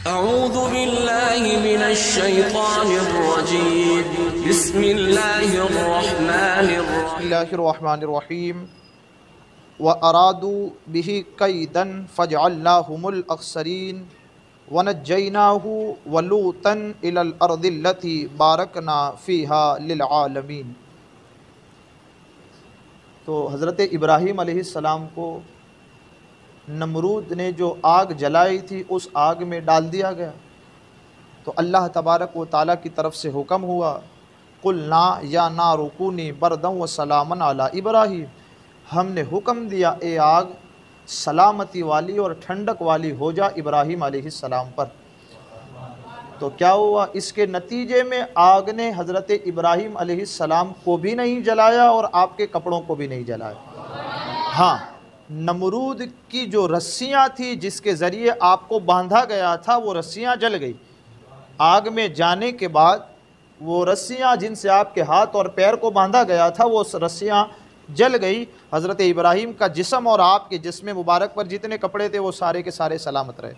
अऊज़ु बिल्लाहि मिनश्शैतानिर्रजीम बिस्मिल्लाहिर्रहमानिर्रहीम व अरादू बिही कैदन फजअल्नाहुमुल अख़सरीन व नज्जयनाहु व लूतन इलल अर्दिल्लती बारकना फ़ीहा लिल आलमीन। तो हज़रत इब्राहीम अलैहिस्सलाम को नमरूद ने जो आग जलाई थी उस आग में डाल दिया गया। तो अल्लाह तबारक व ताला की तरफ से हुक्म हुआ, कुलना या ना रुकूनी बरदम व सलामन अला इब्राहीम। हमने हुक्म दिया, ए आग सलामती वाली और ठंडक वाली हो जा इब्राहीम अलैहिस्सलाम पर। तो क्या हुआ, इसके नतीजे में आग ने हज़रत इब्राहीम अलैहिस्सलाम को भी नहीं जलाया और आपके कपड़ों को भी नहीं जलाया। हाँ, नमरूद की जो रस्सियाँ थी जिसके ज़रिए आपको बांधा गया था वो रस्सियाँ जल गई। आग में जाने के बाद वो रस्सियाँ जिनसे आपके हाथ और पैर को बांधा गया था वो रस्सियाँ जल गई। हज़रत इब्राहीम का जिस्म और आपके जिस्म मुबारक पर जितने कपड़े थे वो सारे के सारे सलामत रहे।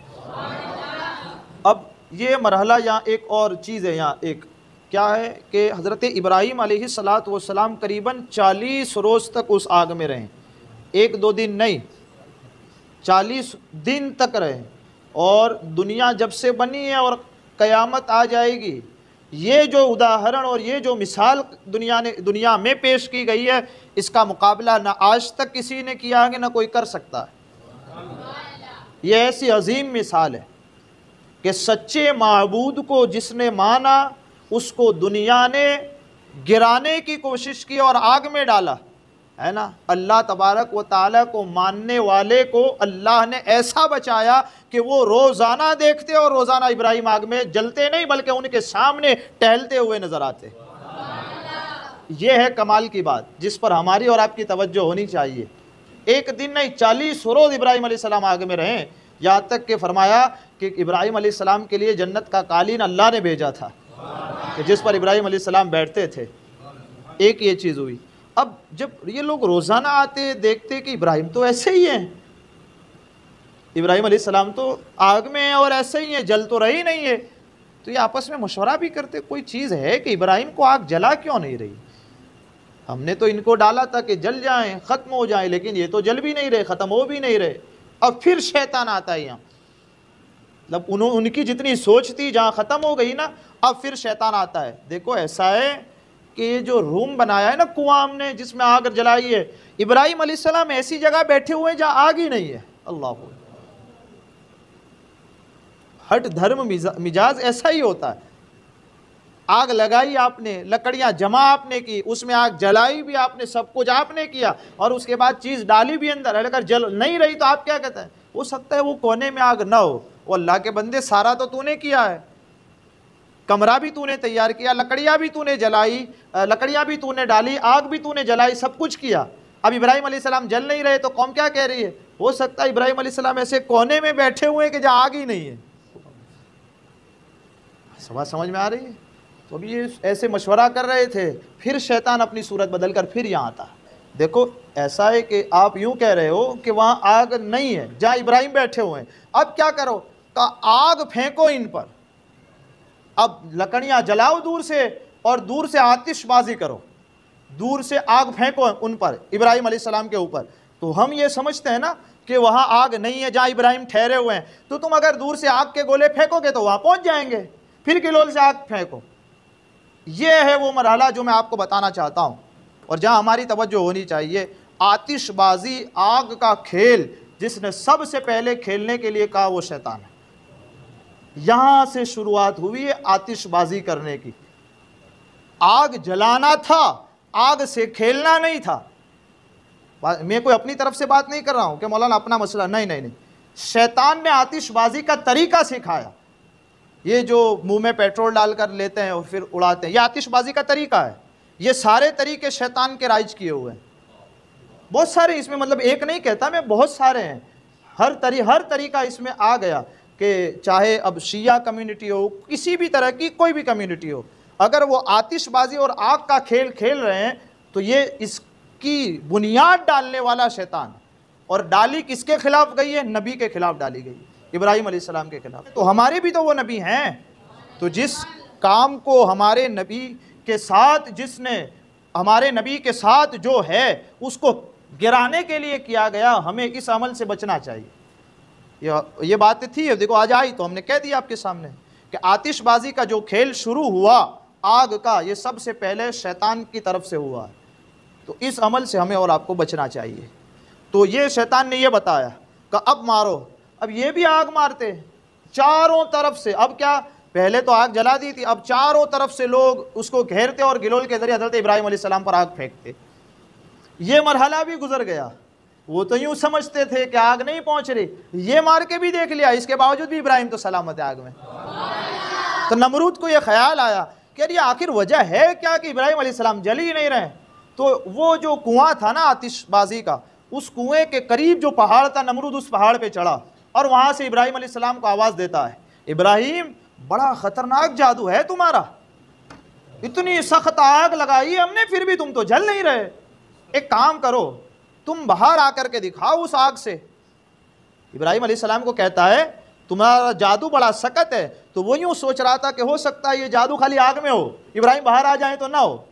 अब ये मरहला यहाँ एक और चीज़ है, यहाँ एक क्या है कि हज़रत इब्राहीम अलैहिस्सलातु वस्सलाम करीबन 40 रोज़ तक उस आग में रहें, एक दो दिन नहीं, 40 दिन तक रहे। और दुनिया जब से बनी है और क़यामत आ जाएगी, ये जो उदाहरण और ये जो मिसाल दुनिया में पेश की गई है, इसका मुकाबला ना आज तक किसी ने किया है ना कोई कर सकता है। ये ऐसी अजीम मिसाल है कि सच्चे माबूद को जिसने माना उसको दुनिया ने गिराने की कोशिश की और आग में डाला, है ना। अल्लाह तबारक व ताला को मानने वाले को अल्लाह ने ऐसा बचाया कि वो रोज़ाना देखते और रोज़ाना इब्राहीम आग में जलते नहीं बल्कि उनके सामने टहलते हुए नज़र आते। ये है कमाल की बात जिस पर हमारी और आपकी तवज्जो होनी चाहिए। एक दिन नहीं, 40 रोज़ इब्राहीम अलैहिस्सलाम आग में रहें, यहाँ तक कि फरमाया कि इब्राहीम अलैहिस्सलाम के लिए जन्नत का कालीन अल्लाह ने भेजा था कि जिस पर इब्राहीम अलैहिस्सलाम बैठते थे। एक ये चीज़ हुई। अब जब ये लोग रोज़ाना आते देखते कि इब्राहीम तो ऐसे ही हैं, इब्राहीम अलैहिस्सलाम तो आग में है और ऐसे ही हैं, जल तो रही नहीं है। तो ये आपस में मशवरा भी करते, कोई चीज़ है कि इब्राहीम को आग जला क्यों नहीं रही। हमने तो इनको डाला था कि जल जाएं, ख़त्म हो जाएं, लेकिन ये तो जल भी नहीं रहे, ख़त्म हो भी नहीं रहे। अब फिर शैतान आता है यहाँ, मतलब उनकी जितनी सोच थी जहाँ ख़त्म हो गई ना, अब फिर शैतान आता है। देखो ऐसा है कि ये जो रूम बनाया है ना कुआं हमने जिसमें आग जलाई है, इब्राहीम अलैहिस्सलाम ऐसी जगह बैठे हुए हैं जहाँ आग ही नहीं है। अल्लाह, हट धर्म मिजाज ऐसा ही होता है। आग लगाई आपने, लकड़ियाँ जमा आपने की, उसमें आग जलाई भी आपने, सब कुछ आपने किया और उसके बाद चीज़ डाली भी अंदर। अगर जल नहीं रही तो आप क्या कहते हैं, हो सकता है वो कोने में आग ना हो। वो अल्लाह के बंदे, सारा तो तूने किया है, कमरा भी तूने तैयार किया, लकड़ियाँ भी तूने जलाई, लकड़ियाँ भी तूने डाली, आग भी तूने जलाई, सब कुछ किया। अब इब्राहीम अलैहिस्सलाम जल नहीं रहे तो कौम क्या कह रही है, हो सकता है इब्राहीम अलैहिस्सलाम ऐसे कोने में बैठे हुए हैं कि जहाँ आग ही नहीं है। बात समझ में आ रही है। तो अभी ये ऐसे मशवरा कर रहे थे, फिर शैतान अपनी सूरत बदल कर फिर यहाँ आता। देखो ऐसा है कि आप यूँ कह रहे हो कि वहाँ आग नहीं है जहाँ इब्राहीम बैठे हुए हैं, अब क्या करो, का आग फेंको इन पर। अब लकड़ियाँ जलाओ दूर से और दूर से आतिशबाजी करो, दूर से आग फेंको उन पर, इब्राहीम अलैहिस्सलाम के ऊपर। तो हम ये समझते हैं ना कि वहाँ आग नहीं है जहाँ इब्राहीम ठहरे हुए हैं, तो तुम अगर दूर से आग के गोले फेंकोगे तो वहाँ पहुँच जाएंगे, फिर किलोल से आग फेंको। ये है वो मरहला जो मैं आपको बताना चाहता हूँ और जहाँ हमारी तवज्जो होनी चाहिए। आतिशबाजी, आग का खेल जिसने सबसे पहले खेलने के लिए कहा वो शैतान है। यहाँ से शुरुआत हुई है आतिशबाजी करने की। आग जलाना था, आग से खेलना नहीं था। मैं कोई अपनी तरफ से बात नहीं कर रहा हूँ कि मौलाना अपना मसला, नहीं नहीं नहीं। शैतान ने आतिशबाजी का तरीका सिखाया। ये जो मुंह में पेट्रोल डालकर लेते हैं और फिर उड़ाते हैं, ये आतिशबाजी का तरीका है। ये सारे तरीके शैतान के राइज किए हुए हैं, बहुत सारे इसमें, मतलब एक नहीं कहता मैं, बहुत सारे हैं। हर तरीका इसमें आ गया कि चाहे अब शिया कम्युनिटी हो, किसी भी तरह की कोई भी कम्युनिटी हो, अगर वो आतिशबाजी और आग का खेल खेल रहे हैं तो ये इसकी बुनियाद डालने वाला शैतान। और डाली किसके खिलाफ गई है, नबी के खिलाफ डाली गई। इब्राहीम अलैहिस्सलाम के खिलाफ। तो हमारे भी तो वो नबी हैं, तो जिस काम को हमारे नबी के साथ, जिसने हमारे नबी के साथ जो है उसको गिराने के लिए किया गया, हमें इस अमल से बचना चाहिए। ये बात थी, देखो आज आई तो हमने कह दिया आपके सामने कि आतिशबाजी का जो खेल शुरू हुआ आग का, ये सबसे पहले शैतान की तरफ से हुआ है। तो इस अमल से हमें और आपको बचना चाहिए। तो ये शैतान ने ये बताया कि अब मारो, अब ये भी आग मारते चारों तरफ से। अब क्या, पहले तो आग जला दी थी, अब चारों तरफ से लोग उसको घेरते और गिलोल के जरिए हज़रत इब्राहीम अलैहिस्सलाम पर आग फेंकते। ये मरहला भी गुजर गया। वो तो यूं समझते थे कि आग नहीं पहुंच रही, ये मार के भी देख लिया, इसके बावजूद भी इब्राहिम तो सलामत है आग में। तो नमरूद को ये ख्याल आया कि अरे आखिर वजह है क्या कि इब्राहिम अलैहिस्सलाम जल ही नहीं रहे। तो वो जो कुआं था ना आतिशबाजी का, उस कुएं के करीब जो पहाड़ था, नमरूद उस पहाड़ पे चढ़ा और वहां से इब्राहिम अलैहिस्सलाम को आवाज़ देता है, इब्राहिम बड़ा ख़तरनाक जादू है तुम्हारा, इतनी सख्त आग लगाई हमने फिर भी तुम तो जल नहीं रहे। एक काम करो, तुम बाहर आकर के दिखाओ उस आग से। इब्राहिम अलैहिस्सलाम को कहता है तुम्हारा जादू बड़ा सख्त है। तो वो यूँ सोच रहा था कि हो सकता है ये जादू खाली आग में हो, इब्राहिम बाहर आ जाए तो ना हो,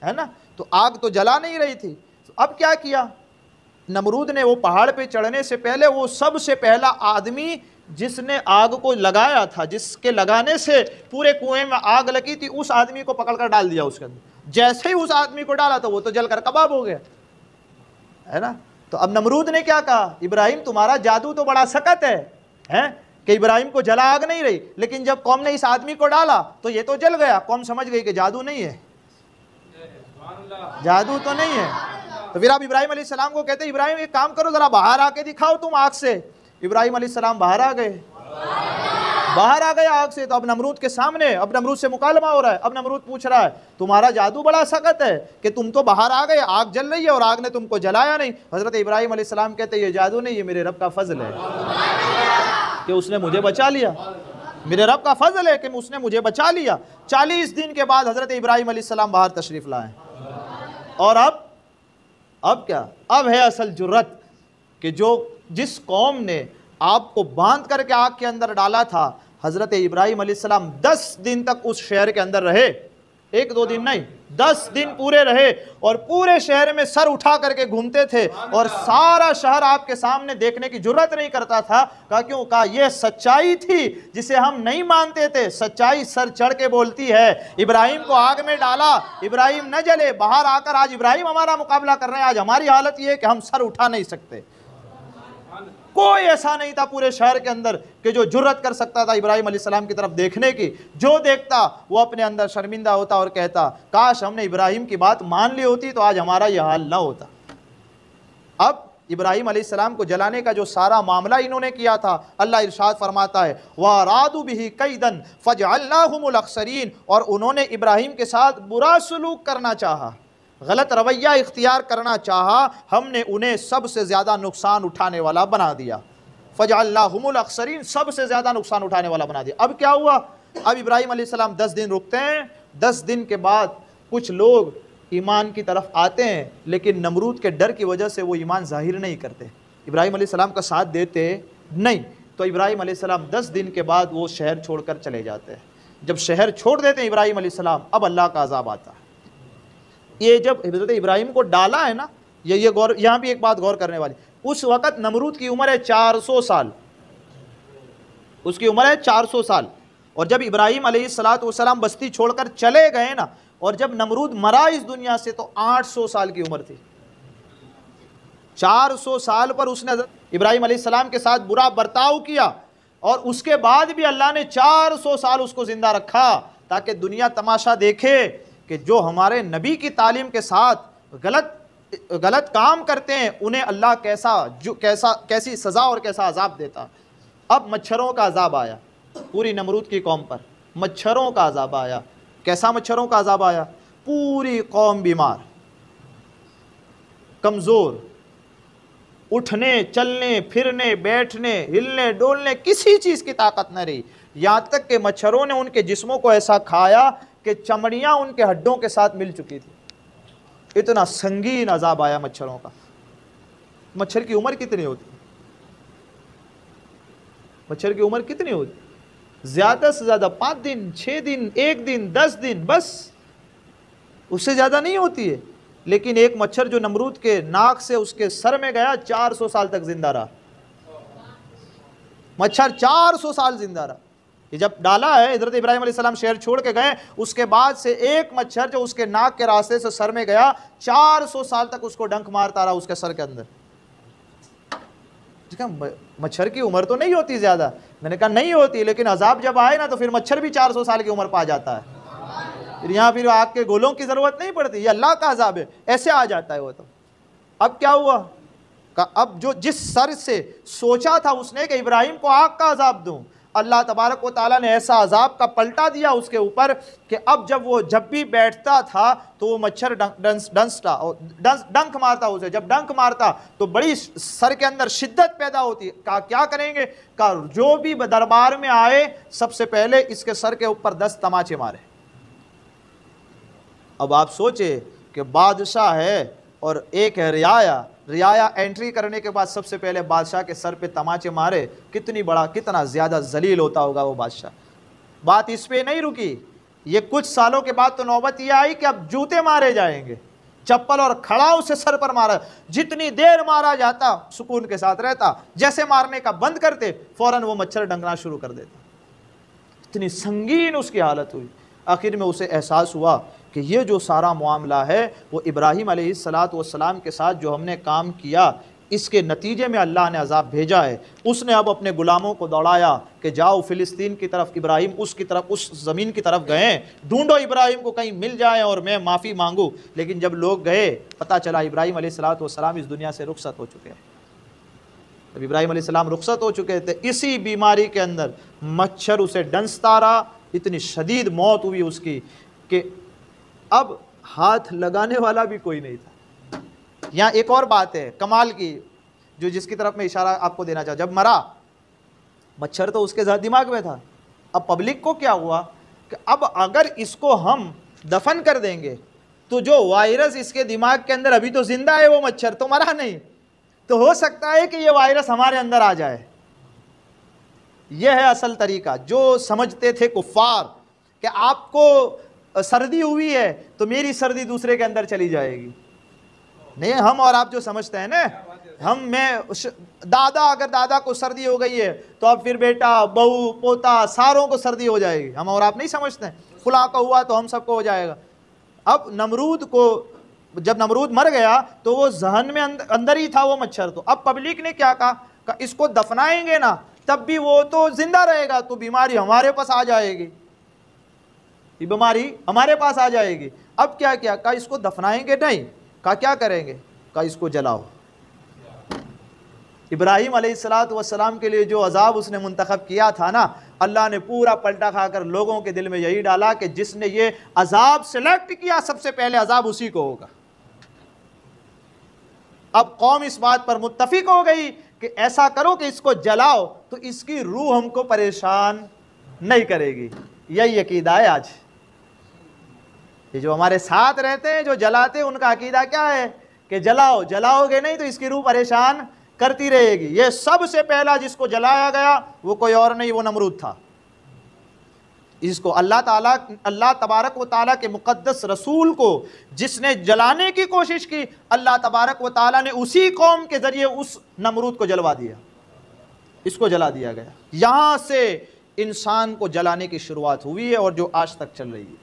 है ना। तो आग तो जला नहीं रही थी। अब क्या किया नमरूद ने, वो पहाड़ पे चढ़ने से पहले वो सबसे पहला आदमी जिसने आग को लगाया था, जिसके लगाने से पूरे कुएं में आग लगी थी, उस आदमी को पकड़कर डाल दिया उसके अंदर। जैसे ही उस आदमी को डाला तो वो तो जलकर कबाब हो गया, है ना। तो अब नमरूद ने क्या कहा, इब्राहिम तुम्हारा जादू तो बड़ा सख्त है कि इब्राहिम को जला आग नहीं रही, लेकिन जब कौम ने इस आदमी को डाला तो ये तो जल गया। कौम समझ गई कि जादू नहीं है, जादू तो नहीं है। तो फिर आप इब्राहिम अलैहिस्सलाम को कहते इब्राहिम एक काम करो, जरा बाहर आके दिखाओ तुम आग से। इब्राहिम अलैहिस्सलाम बाहर आ गए, बाहर आ गए आग से। तो अब नमरूद के सामने, अब नमरूद से मुकालमा हो रहा है। अब नमरूद पूछ रहा है तुम्हारा जादू बड़ा सख्त है कि तुम तो बाहर आ गए, आग जल रही है और आग ने तुमको जलाया नहीं। हजरत इब्राहिम अलैहिस्सलाम कहते ये जादू नहीं, ये मेरे रब का फजल है कि उसने मुझे बचा लिया, मेरे रब का फजल है कि उसने मुझे बचा लिया। 40 दिन के बाद हजरत इब्राहिम अलैहिस्सलाम बाहर तशरीफ लाए। और अब क्या, अब है असल जुर्रत कि जो जिस कौम ने आपको बांध करके आग के अंदर डाला था, हज़रत इब्राहिम अलैहिस्सलाम 10 दिन तक उस शहर के अंदर रहे। 1-2 दिन नहीं, 10 दिन पूरे रहे और पूरे शहर में सर उठा करके घूमते थे और सारा शहर आपके सामने देखने की जुर्रत नहीं करता था। कहा क्यों? कहा यह सच्चाई थी जिसे हम नहीं मानते थे। सच्चाई सर चढ़ के बोलती है। इब्राहिम को आग में डाला, इब्राहिम न जले, बाहर आकर आज इब्राहिम हमारा मुकाबला कर रहे हैं। आज हमारी हालत यह है कि हम सर उठा नहीं सकते। कोई ऐसा नहीं था पूरे शहर के अंदर कि जो जुर्रत कर सकता था इब्राहिम अलैहिस्सलाम की तरफ देखने की। जो देखता वो अपने अंदर शर्मिंदा होता और कहता काश हमने इब्राहिम की बात मान ली होती तो आज हमारा यह हाल ना होता। अब इब्राहिम अलैहिस्सलाम को जलाने का जो सारा मामला इन्होंने किया था, अल्लाह इरशाद फरमाता है वारादू बिही कैदन फजअलनाहुमुल अखसरीन, और उन्होंने इब्राहिम के साथ बुरा सलूक करना चाहा, गलत रवैया इख्तियार करना चाहा, हमने उन्हें सबसे ज़्यादा नुकसान उठाने वाला बना दिया। फजअलनाहुमुल अखसरीन, सबसे ज़्यादा नुकसान उठाने वाला बना दिया। अब क्या हुआ? अब इब्राहिम अलैहिस्सलाम 10 दिन रुकते हैं। 10 दिन के बाद कुछ लोग ईमान की तरफ आते हैं, लेकिन नमरूद के डर की वजह से वो ईमान जाहिर नहीं करते, इब्राहिम अलैहिस्सलाम का साथ देते नहीं। तो इब्राहिम अलैहिस्सलाम 10 दिन के बाद वो शहर छोड़कर चले जाते हैं। जब शहर छोड़ देते हैं इब्राहिम अलैहिस्सलाम, अब अल्लाह का अज़ाब आता है। ये जब हज़रत इब्राहिम को डाला है ना, ये गौर, यहाँ भी एक बात गौर करने वाली, उस वक़्त नमरूद की उम्र है 400 साल, उसकी उम्र है 400 साल। और जब इब्राहिम अलैहिस्सलाम बस्ती छोड़कर चले गए ना, और जब नमरूद मरा इस दुनिया से तो 800 साल की उम्र थी। 400 साल पर उसने इब्राहिम अलैहिस्सलाम के साथ बुरा बर्ताव किया और उसके बाद भी अल्लाह ने 400 साल उसको ज़िंदा रखा ताकि दुनिया तमाशा देखे कि जो हमारे नबी की तालीम के साथ गलत काम करते हैं उन्हें अल्लाह कैसी सज़ा और कैसा अजाब देता। अब मच्छरों का अजाब आया पूरी नमरूद की कौम पर, मच्छरों का अजाब आया। कैसा मच्छरों का अजाब आया? पूरी कौम बीमार, कमज़ोर, उठने चलने फिरने बैठने हिलने डोलने किसी चीज़ की ताकत न रही। यहाँ तक कि मच्छरों ने उनके जिस्मों को ऐसा खाया कि चमड़ियाँ उनके हड्डों के साथ मिल चुकी थी। इतना संगीन अजाब आया मच्छरों का। मच्छर की उम्र कितनी होती? मच्छर की उम्र कितनी होती? ज़्यादा से ज़्यादा 5 दिन, 6 दिन, 1 दिन, 10 दिन, बस, उससे ज़्यादा नहीं होती है। लेकिन एक मच्छर जो नमरूद के नाक से उसके सर में गया, 400 साल तक जिंदा रहा। मच्छर 400 साल जिंदा रहा। ये जब डाला है, हज़रत इब्राहिम अलैहिस्सलाम शहर छोड़ के गए, उसके बाद से एक मच्छर जो उसके नाक के रास्ते से सर में गया, 400 साल तक उसको डंक मारता रहा उसके सर के अंदर। मच्छर की उम्र तो नहीं होती ज़्यादा, मैंने कहा नहीं होती, लेकिन अजाब जब आए ना तो फिर मच्छर भी 400 साल की उम्र पा जाता है। फिर यहाँ फिर आग के गोलों की ज़रूरत नहीं पड़ती, ये अल्लाह का अजाब है, ऐसे आ जाता है वो। तो अब क्या हुआ? अब जो जिस सर से सोचा था उसने कि इब्राहिम को आग का अजाब दूं, अल्लाह तबारक व ताला ने ऐसा अजाब का पलटा दिया उसके ऊपर कि अब जब भी बैठता था तो वो मच्छर डंक मारता उसे। जब डंक मारता तो बड़ी सर के अंदर शिद्दत पैदा होती। क्या करेंगे? जो भी दरबार में आए सबसे पहले इसके सर के ऊपर 10 तमाचे मारे। अब आप सोचे कि बादशाह है और एक है रियाया एंट्री करने के बाद सबसे पहले बादशाह के सर पे तमाचे मारे, कितना ज़्यादा जलील होता होगा वो बादशाह। बात इस पे नहीं रुकी, ये कुछ सालों के बाद तो नौबत ये आई कि अब जूते मारे जाएंगे, चप्पल और खड़ाऊ से सर पर मारा। जितनी देर मारा जाता सुकून के साथ रहता, जैसे मारने का बंद करते फौरन वो मच्छर डंगना शुरू कर देता। इतनी संगीन उसकी हालत हुई। आखिर में उसे एहसास हुआ कि ये जो सारा मामला है वो इब्राहिम अलैहिस्सलातु वस्सलाम के साथ जो हमने काम किया, इसके नतीजे में अल्लाह ने अजाब भेजा है। उसने अब अपने गुलामों को दौड़ाया कि जाओ फ़िलिस्तीन की तरफ, इब्राहिम उसकी तरफ, उस ज़मीन की तरफ गए, ढूंढो इब्राहिम को कहीं मिल जाए और मैं माफ़ी मांगूँ। लेकिन जब लोग गए पता चला इब्राहिम अलैहिस्सलातु वस्सलाम इस दुनिया से रुखसत हो चुके हैं। जब इब्राहिम अलैहिस्सलाम रुखसत हो चुके थे, इसी बीमारी के अंदर मच्छर उसे डंसता रहा, इतनी शदीद मौत हुई उसकी कि अब हाथ लगाने वाला भी कोई नहीं था। यहाँ एक और बात है कमाल की, जिसकी तरफ मैं इशारा आपको देना चाहूँ। जब मरा मच्छर तो उसके दिमाग में था। अब पब्लिक को क्या हुआ कि अब अगर इसको हम दफन कर देंगे तो जो वायरस इसके दिमाग के अंदर, अभी तो जिंदा है वो मच्छर, तो मरा नहीं, तो हो सकता है कि ये वायरस हमारे अंदर आ जाए। यह है असल तरीका। जो समझते थे कुफ्फार कि आपको सर्दी हुई है तो मेरी सर्दी दूसरे के अंदर चली जाएगी, नहीं, हम और आप जो समझते हैं ना, अगर दादा को सर्दी हो गई है तो अब फिर बेटा, बहू, पोता सारों को सर्दी हो जाएगी। हम और आप नहीं समझते हैं, फुला का हुआ तो हम सबको हो जाएगा। अब जब नमरूद मर गया तो वो जहन में अंदर ही था वो मच्छर। तो अब पब्लिक ने क्या कहा, इसको दफनाएंगे ना तब भी वो तो जिंदा रहेगा, तो बीमारी हमारे पास आ जाएगी, ये बीमारी हमारे पास आ जाएगी। अब क्या किया, कहा इसको दफनाएंगे नहीं, कहा क्या करेंगे, कहा इसको जलाओ। इब्राहिम अलैहिस्सलातु वस्सलाम के लिए जो अजाब उसने मुंतखब किया था ना, अल्लाह ने पूरा पलटा खाकर लोगों के दिल में यही डाला कि जिसने ये अजाब सेलेक्ट किया सबसे पहले अजाब उसी को होगा। अब कौम इस बात पर मुत्तफिक हो गई कि ऐसा करो कि इसको जलाओ तो इसकी रूह हमको परेशान नहीं करेगी। यही अकीदा है आज। ये जो हमारे साथ रहते हैं, जो जलाते हैं, उनका अकीदा क्या है कि जलाओगे नहीं तो इसकी रूह परेशान करती रहेगी। ये सबसे पहला जिसको जलाया गया वो कोई और नहीं, वो नमरूद था। इसको अल्लाह तबारक व ताला के मुक़द्दस रसूल को जिसने जलाने की कोशिश की, अल्लाह तबारक व ताला ने उसी कौम के ज़रिए उस नमरूद को जलवा दिया, इसको जला दिया गया। यहाँ से इंसान को जलाने की शुरुआत हुई है और जो आज तक चल रही है।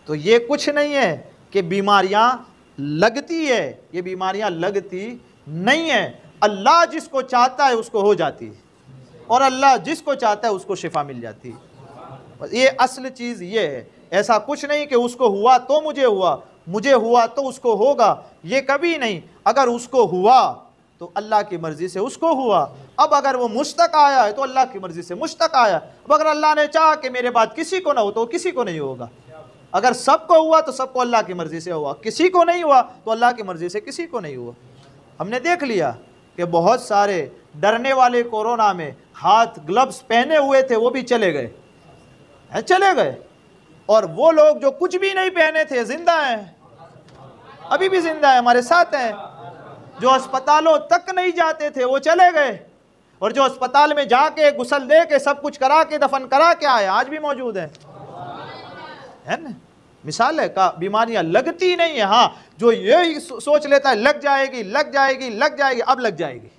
तो ये कुछ नहीं है कि बीमारियां लगती है, ये बीमारियां लगती नहीं है। अल्लाह जिसको चाहता है उसको हो जाती है और अल्लाह जिसको चाहता है उसको शिफा मिल जाती है। ये असल चीज़ ये है। ऐसा कुछ नहीं कि उसको हुआ तो मुझे हुआ तो उसको होगा, ये कभी नहीं। अगर उसको हुआ तो अल्लाह की मर्ज़ी से उसको हुआ। अब अगर वो मुश्तक आया है तो अल्लाह की मर्ज़ी से मुश्तक आया। अब अगर अल्लाह ने चाहा कि मेरे बाद किसी को ना हो तो किसी को नहीं होगा। अगर सबको हुआ तो सबको अल्लाह की मर्ज़ी से हुआ, किसी को नहीं हुआ तो अल्लाह की मर्ज़ी से किसी को नहीं हुआ। हमने देख लिया कि बहुत सारे डरने वाले कोरोना में हाथ ग्लव्स पहने हुए थे, वो भी चले गए। और वो लोग जो कुछ भी नहीं पहने थे जिंदा हैं, अभी भी जिंदा है, हमारे साथ हैं। जो अस्पतालों तक नहीं जाते थे वो चले गए। और जो अस्पताल में जाके गुस्ल दे के सब कुछ करा के दफन करा के आए आज भी मौजूद है ना। मिसाल है का बीमारियां लगती नहीं है। हाँ, जो ये सोच लेता है लग जाएगी लग जाएगी लग जाएगी, अब लग जाएगी,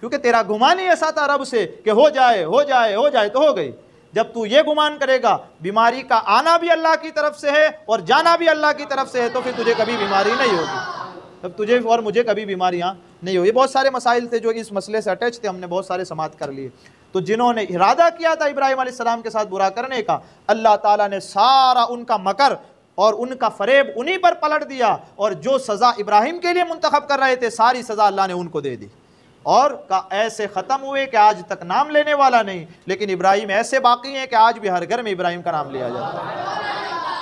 क्योंकि तेरा गुमान ही ऐसा था रब से कि हो जाए हो जाए हो जाए तो हो गई। जब तू ये गुमान करेगा बीमारी का आना भी अल्लाह की तरफ से है और जाना भी अल्लाह की तरफ से है, तो फिर तुझे कभी बीमारी नहीं होगी, तब तुझे और मुझे कभी बीमारियां नहीं होगी। बहुत सारे मसाइल थे जो इस मसले से अटैच थे, हमने बहुत सारे समाप्त कर लिए। तो जिन्होंने इरादा किया था इब्राहिम अलैहिस्सलाम के साथ बुरा करने का, अल्लाह ताला ने सारा उनका मकर और उनका फरेब उन्हीं पर पलट दिया, और जो सज़ा इब्राहिम के लिए मुंतखब कर रहे थे सारी सज़ा अल्लाह ने उनको दे दी, और का ऐसे ख़त्म हुए कि आज तक नाम लेने वाला नहीं, लेकिन इब्राहिम ऐसे बाकी हैं कि आज भी हर घर में इब्राहिम का नाम लिया जाता है।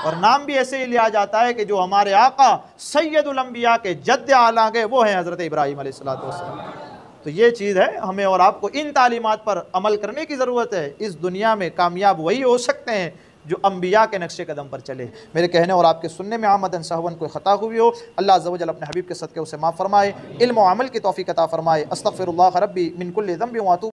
और नाम भी ऐसे ही लिया जाता है कि जो हमारे आका सैयदुल अंबिया के जद्द आला गए वो हैं हज़रत इब्राहिम अलैहिस्सलातु वस्सलाम। तो ये चीज़ है, हमें और आपको इन तालीमात पर अमल करने की ज़रूरत है। इस दुनिया में कामयाब वही हो सकते हैं जो अंबिया के नक्शे कदम पर चले। मेरे कहने और आपके सुनने में आमदन सहवन कोई ख़ता हुई हो, अल्लाह अज़्ज़ व जल अपने हबीब के सदक़े उसे माफ़ फरमाए, इल्म व अमल की तौफ़ीक़ अता फरमाए। अस्तग़फ़िरुल्लाह रब्बी मिन कुल्लि ज़ंबिन व अतूबु